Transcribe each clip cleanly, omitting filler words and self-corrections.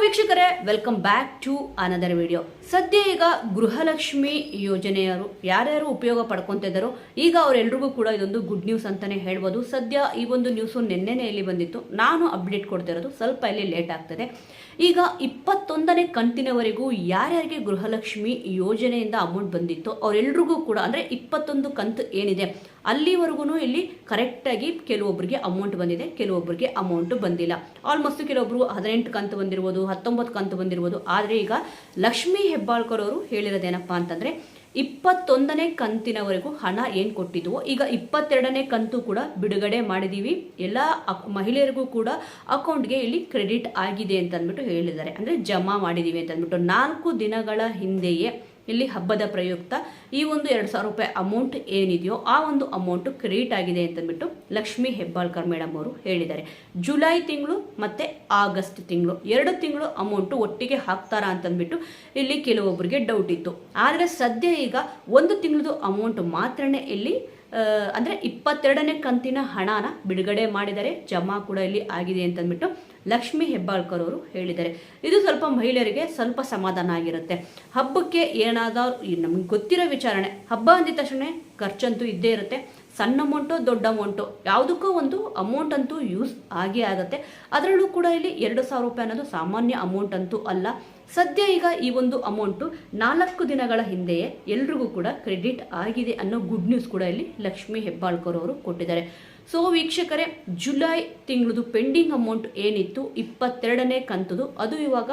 ವೀಕ್ಷಕರೇ, welcome back to another video. ಸದ್ಯ ಈಗ ಗೃಹಲಕ್ಷ್ಮಿ ಯೋಜನೆಯರು ಯಾರ್ಯಾರು ಉಪಯೋಗ ಪಡ್ಕೊತಿದ್ದಾರೋ ಈಗ ಅವರೆಲ್ಲರಿಗೂ ಕೂಡ ಇದೊಂದು ಗುಡ್ ನ್ಯೂಸ್ ಅಂತಾನೆ ಹೇಳ್ಬೋದು. ಸದ್ಯ ಈ ಒಂದು ನ್ಯೂಸು ನಿನ್ನೆನೇ ಇಲ್ಲಿ ಬಂದಿತ್ತು. ನಾನು ಅಪ್ಡೇಟ್ ಕೊಡ್ತಿರೋದು ಸ್ವಲ್ಪ ಇಲ್ಲಿ ಲೇಟ್ ಆಗ್ತದೆ. ಈಗ 21ನೇ ಕಂತಿನವರೆಗೂ ಯಾರ್ಯಾರಿಗೆ ಗೃಹಲಕ್ಷ್ಮಿ ಯೋಜನೆಯಿಂದ ಅಮೌಂಟ್ ಬಂದಿತ್ತು ಅವರೆಲ್ಲರಿಗೂ ಕೂಡ ಅಂದರೆ 21 ಕಂತು ಏನಿದೆ ಅಲ್ಲಿವರೆಗೂ ಇಲ್ಲಿ ಕರೆಕ್ಟಾಗಿ ಕೆಲವೊಬ್ಬರಿಗೆ ಅಮೌಂಟ್ ಬಂದಿದೆ, ಕೆಲವೊಬ್ಬರಿಗೆ ಅಮೌಂಟ್ ಬಂದಿಲ್ಲ. ಆಲ್ಮೋಸ್ಟ್ ಕೆಲವೊಬ್ಬರು 18 ಕಂತು ಬಂದಿರ್ಬೋದು, 19 ಕಂತು ಬಂದಿರ್ಬೋದು. ಆದರೆ ಈಗ ಲಕ್ಷ್ಮೀ ಹೆಬ್ಬಾಳ್ಕರ್ ಅವರು ಹೇಳಿರೋದೇನಪ್ಪ ಅಂತಂದರೆ 21ನೇ ಕಂತಿನವರೆಗೂ ಹಣ ಏನು ಕೊಟ್ಟಿದ್ವೋ ಈಗ 22ನೇ ಕಂತು ಕೂಡ ಬಿಡುಗಡೆ ಮಾಡಿದ್ದೀವಿ. ಎಲ್ಲ ಮಹಿಳೆಯರಿಗೂ ಕೂಡ ಅಕೌಂಟ್ಗೆ ಇಲ್ಲಿ ಕ್ರೆಡಿಟ್ ಆಗಿದೆ ಅಂತ ಅಂದ್ಬಿಟ್ಟು ಹೇಳಿದ್ದಾರೆ. ಅಂದರೆ ಜಮಾ ಮಾಡಿದ್ದೀವಿ ಅಂತ ಅಂದ್ಬಿಟ್ಟು 4 ದಿನಗಳ ಹಿಂದೆಯೇ ಇಲ್ಲಿ ಹಬ್ಬದ ಪ್ರಯುಕ್ತ ಈ ಒಂದು 2,000 ರೂಪಾಯಿ ಅಮೌಂಟ್ ಏನಿದೆಯೋ ಆ ಒಂದು ಅಮೌಂಟು ಕ್ರೆಡಿಟ್ ಆಗಿದೆ ಅಂತಂದ್ಬಿಟ್ಟು ಲಕ್ಷ್ಮೀ ಹೆಬ್ಬಾಳ್ಕರ್ ಮೇಡಮ್ ಅವರು ಹೇಳಿದ್ದಾರೆ. ಜುಲೈ ತಿಂಗಳು ಮತ್ತು ಆಗಸ್ಟ್ ತಿಂಗಳು 2 ತಿಂಗಳು ಅಮೌಂಟು ಒಟ್ಟಿಗೆ ಹಾಕ್ತಾರಾ ಅಂತಂದ್ಬಿಟ್ಟು ಇಲ್ಲಿ ಕೆಲವೊಬ್ಬರಿಗೆ ಡೌಟ್ ಇತ್ತು. ಆದರೆ ಸದ್ಯ ಈಗ 1 ತಿಂಗಳದು ಅಮೌಂಟ್ ಮಾತ್ರನೇ ಇಲ್ಲಿ ಅಂದರೆ 22ನೇ ಕಂತಿನ ಹಣನ ಬಿಡುಗಡೆ ಮಾಡಿದ್ದಾರೆ, ಜಮಾ ಕೂಡ ಇಲ್ಲಿ ಆಗಿದೆ ಅಂತಂದ್ಬಿಟ್ಟು ಲಕ್ಷ್ಮೀ ಹೆಬ್ಬಾಳ್ಕರ್ ಅವರು ಹೇಳಿದ್ದಾರೆ. ಇದು ಸ್ವಲ್ಪ ಮಹಿಳೆಯರಿಗೆ ಸ್ವಲ್ಪ ಸಮಾಧಾನ ಆಗಿರುತ್ತೆ. ಹಬ್ಬಕ್ಕೆ ಏನಾದರೂ ನಮಗೆ ಗೊತ್ತಿರೋ ವಿಚಾರಣೆ, ಹಬ್ಬ ಅಂದಿದ ತಕ್ಷಣ ಖರ್ಚಂತೂ ಇದ್ದೇ ಇರುತ್ತೆ. ಸಣ್ಣ ಅಮೌಂಟು ದೊಡ್ಡ ಅಮೌಂಟು ಯಾವುದಕ್ಕೂ ಒಂದು ಅಮೌಂಟ್ ಅಂತೂ ಯೂಸ್ ಆಗೇ ಆಗುತ್ತೆ. ಅದರಲ್ಲೂ ಕೂಡ ಇಲ್ಲಿ 2,000 ರೂಪಾಯಿ ಅನ್ನೋದು ಸಾಮಾನ್ಯ ಅಮೌಂಟ್ ಅಂತೂ ಅಲ್ಲ. ಸದ್ಯ ಈಗ ಈ ಒಂದು ಅಮೌಂಟು 4 ದಿನಗಳ ಹಿಂದೆಯೇ ಎಲ್ರಿಗೂ ಕೂಡ ಕ್ರೆಡಿಟ್ ಆಗಿದೆ ಅನ್ನೋ ಗುಡ್ ನ್ಯೂಸ್ ಕೂಡ ಇಲ್ಲಿ ಲಕ್ಷ್ಮೀ ಹೆಬ್ಬಾಳ್ಕರ್ ಅವರು ಕೊಟ್ಟಿದ್ದಾರೆ. ಸೊ ವೀಕ್ಷಕರೇ, ಜುಲೈ ತಿಂಗಳದು ಪೆಂಡಿಂಗ್ ಅಮೌಂಟ್ ಏನಿತ್ತು 22ನೇ ಕಂತದು ಅದು ಇವಾಗ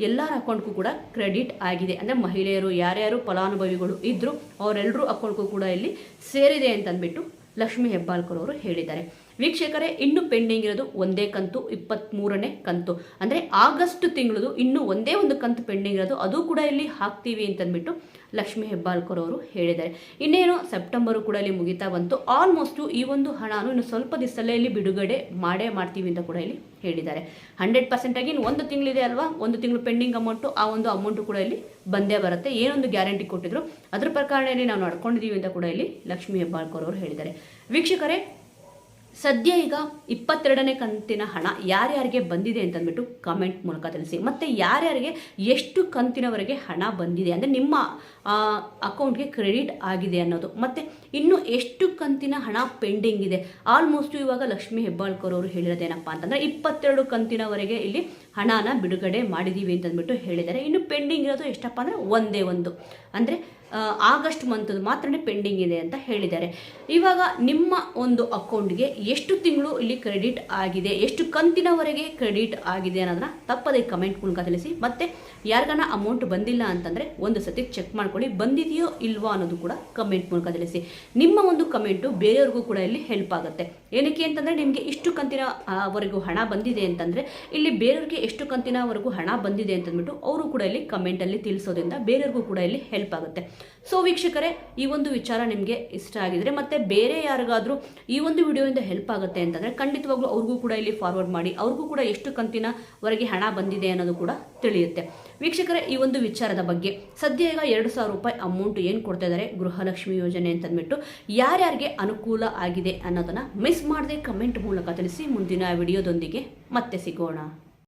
ಎಲ್ಲರ ಅಕೌಂಟ್ಗೂ ಕೂಡ ಕ್ರೆಡಿಟ್ ಆಗಿದೆ. ಅಂದರೆ ಮಹಿಳೆಯರು ಯಾರ್ಯಾರು ಫಲಾನುಭವಿಗಳು ಇದ್ದರು ಅವರೆಲ್ಲರೂ ಅಕೌಂಟ್ಗೂ ಕೂಡ ಇಲ್ಲಿ ಸೇರಿದೆ ಅಂತಂದ್ಬಿಟ್ಟು ಲಕ್ಷ್ಮೀ ಹೆಬ್ಬಾಳ್ಕರ್ ಅವರು ಹೇಳಿದ್ದಾರೆ. ವೀಕ್ಷಕರೇ, ಇನ್ನು ಪೆಂಡಿಂಗ್ ಇರೋದು ಒಂದೇ ಕಂತು 23ನೇ ಕಂತು ಅಂದರೆ ಆಗಸ್ಟ್ ತಿಂಗಳದು ಇನ್ನೂ ಒಂದೇ ಒಂದು ಕಂತು ಪೆಂಡಿಂಗ್ ಇರೋದು, ಅದು ಕೂಡ ಇಲ್ಲಿ ಹಾಕ್ತೀವಿ ಅಂತಂದ್ಬಿಟ್ಟು ಲಕ್ಷ್ಮೀ ಹೆಬ್ಬಾಳ್ಕರ್ ಅವರು ಹೇಳಿದ್ದಾರೆ. ಇನ್ನೇನು ಸೆಪ್ಟೆಂಬರು ಕೂಡ ಇಲ್ಲಿ ಮುಗಿತಾ ಬಂತು. ಆಲ್ಮೋಸ್ಟು ಈ ಒಂದು ಹಣನು ಇನ್ನು ಸ್ವಲ್ಪ ದಿವಸದಲ್ಲೇ ಇಲ್ಲಿ ಬಿಡುಗಡೆ ಮಾಡ್ತೀವಿ ಅಂತ ಕೂಡ ಇಲ್ಲಿ ಹೇಳಿದ್ದಾರೆ. 100% ಆಗಿ ಇನ್ನು 1 ತಿಂಗಳಿದೆ ಅಲ್ವಾ, 1 ತಿಂಗಳು ಪೆಂಡಿಂಗ್ ಅಮೌಂಟು, ಆ ಒಂದು ಅಮೌಂಟು ಕೂಡ ಇಲ್ಲಿ ಬಂದೇ ಬರುತ್ತೆ. ಏನೊಂದು ಗ್ಯಾರಂಟಿ ಕೊಟ್ಟಿದ್ರು ಅದ್ರ ಪ್ರಕಾರದಲ್ಲಿ ನಾವು ನಡ್ಕೊಂಡಿದ್ದೀವಿ ಅಂತ ಕೂಡ ಇಲ್ಲಿ ಲಕ್ಷ್ಮೀ ಹೆಬ್ಬಾಳ್ಕರ್ ಅವರು ಹೇಳಿದ್ದಾರೆ. ವೀಕ್ಷಕರೇ, ಸದ್ಯ ಈಗ 22ನೇ ಕಂತಿನ ಹಣ ಯಾರ್ಯಾರಿಗೆ ಬಂದಿದೆ ಅಂತಂದ್ಬಿಟ್ಟು ಕಮೆಂಟ್ ಮೂಲಕ ತಿಳಿಸಿ. ಮತ್ತು ಯಾರ್ಯಾರಿಗೆ ಎಷ್ಟು ಕಂತಿನವರೆಗೆ ಹಣ ಬಂದಿದೆ ಅಂದರೆ ನಿಮ್ಮ ಅಕೌಂಟ್ಗೆ ಕ್ರೆಡಿಟ್ ಆಗಿದೆ ಅನ್ನೋದು, ಮತ್ತು ಇನ್ನು ಎಷ್ಟು ಕಂತಿನ ಹಣ ಪೆಂಡಿಂಗ್ ಇದೆ. ಆಲ್ಮೋಸ್ಟ್ ಇವಾಗ ಲಕ್ಷ್ಮೀ ಹೆಬ್ಬಾಳ್ಕರ್ ಅವರು ಹೇಳಿರೋದೇನಪ್ಪ ಅಂತಂದರೆ 22 ಕಂತಿನವರೆಗೆ ಇಲ್ಲಿ ಹಣನ ಬಿಡುಗಡೆ ಮಾಡಿದ್ದೀವಿ ಅಂತಂದ್ಬಿಟ್ಟು ಹೇಳಿದ್ದಾರೆ. ಇನ್ನು ಪೆಂಡಿಂಗ್ ಇರೋದು ಎಷ್ಟಪ್ಪ ಅಂದರೆ ಒಂದೇ ಒಂದು, ಅಂದರೆ ಆಗಸ್ಟ್ ಮಂತದ್ದು ಮಾತ್ರನೇ ಪೆಂಡಿಂಗ್ ಇದೆ ಅಂತ ಹೇಳಿದ್ದಾರೆ. ಇವಾಗ ನಿಮ್ಮ ಒಂದು ಅಕೌಂಟ್ಗೆ ಎಷ್ಟು ತಿಂಗಳು ಇಲ್ಲಿ ಕ್ರೆಡಿಟ್ ಆಗಿದೆ, ಎಷ್ಟು ಕಂತಿನವರೆಗೆ ಕ್ರೆಡಿಟ್ ಆಗಿದೆ ಅನ್ನೋದನ್ನ ತಪ್ಪದೇ ಕಮೆಂಟ್ ಮೂಲಕ ತಿಳಿಸಿ. ಮತ್ತು ಯಾರಿಗಾನ ಅಮೌಂಟ್ ಬಂದಿಲ್ಲ ಅಂತಂದರೆ ಒಂದು ಸತಿ ಚೆಕ್ ಮಾಡ್ಕೊಳ್ಳಿ, ಬಂದಿದೆಯೋ ಇಲ್ವೋ ಅನ್ನೋದು ಕೂಡ ಕಮೆಂಟ್ ಮೂಲಕ ತಿಳಿಸಿ. ನಿಮ್ಮ ಒಂದು ಕಮೆಂಟು ಬೇರೆಯವ್ರಿಗೂ ಕೂಡ ಇಲ್ಲಿ ಹೆಲ್ಪ್ ಆಗುತ್ತೆ. ಏನಕ್ಕೆ ಅಂತಂದರೆ ನಿಮಗೆ ಇಷ್ಟು ಕಂತಿನ ವರೆಗೂ ಹಣ ಬಂದಿದೆ ಅಂತಂದರೆ ಇಲ್ಲಿ ಬೇರೆಯವ್ರಿಗೆ ಎಷ್ಟು ಕಂತಿನವರೆಗೂ ಹಣ ಬಂದಿದೆ ಅಂತಂದ್ಬಿಟ್ಟು ಅವರು ಕೂಡ ಇಲ್ಲಿ ಕಮೆಂಟಲ್ಲಿ ತಿಳಿಸೋದ್ರಿಂದ ಬೇರೆಯವ್ರಿಗೂ ಕೂಡ ಇಲ್ಲಿ ಹೆಲ್ಪ್ ಆಗುತ್ತೆ. ಸೊ ವೀಕ್ಷಕರೇ, ಈ ಒಂದು ವಿಚಾರ ನಿಮಗೆ ಇಷ್ಟ ಆಗಿದ್ರೆ ಮತ್ತು ಬೇರೆ ಯಾರಿಗಾದರೂ ಈ ಒಂದು ವಿಡಿಯೋಯಿಂದ ಹೆಲ್ಪ್ ಆಗುತ್ತೆ ಅಂತಂದರೆ ಖಂಡಿತವಾಗ್ಲೂ ಅವ್ರಿಗೂ ಕೂಡ ಇಲ್ಲಿ ಫಾರ್ವರ್ಡ್ ಮಾಡಿ, ಅವ್ರಿಗೂ ಕೂಡ ಎಷ್ಟು ಕಂತಿನವರೆಗೆ ಹಣ ಬಂದಿದೆ ಅನ್ನೋದು ಕೂಡ ತಿಳಿಯುತ್ತೆ. ವೀಕ್ಷಕರೇ, ಈ ಒಂದು ವಿಚಾರದ ಬಗ್ಗೆ ಸದ್ಯ ಈಗ 2,000 ರೂಪಾಯಿ ಅಮೌಂಟ್ ಏನು ಕೊಡ್ತಾ ಇದ್ದಾರೆ ಗೃಹಲಕ್ಷ್ಮಿ ಯೋಜನೆ ಅಂತಂದ್ಬಿಟ್ಟು ಯಾರ್ಯಾರಿಗೆ ಅನುಕೂಲ ಆಗಿದೆ ಅನ್ನೋದನ್ನು ಮಿಸ್ ಮಾಡದೆ ಕಮೆಂಟ್ ಮೂಲಕ ತಿಳಿಸಿ. ಮುಂದಿನ ವಿಡಿಯೋದೊಂದಿಗೆ ಮತ್ತೆ ಸಿಗೋಣ.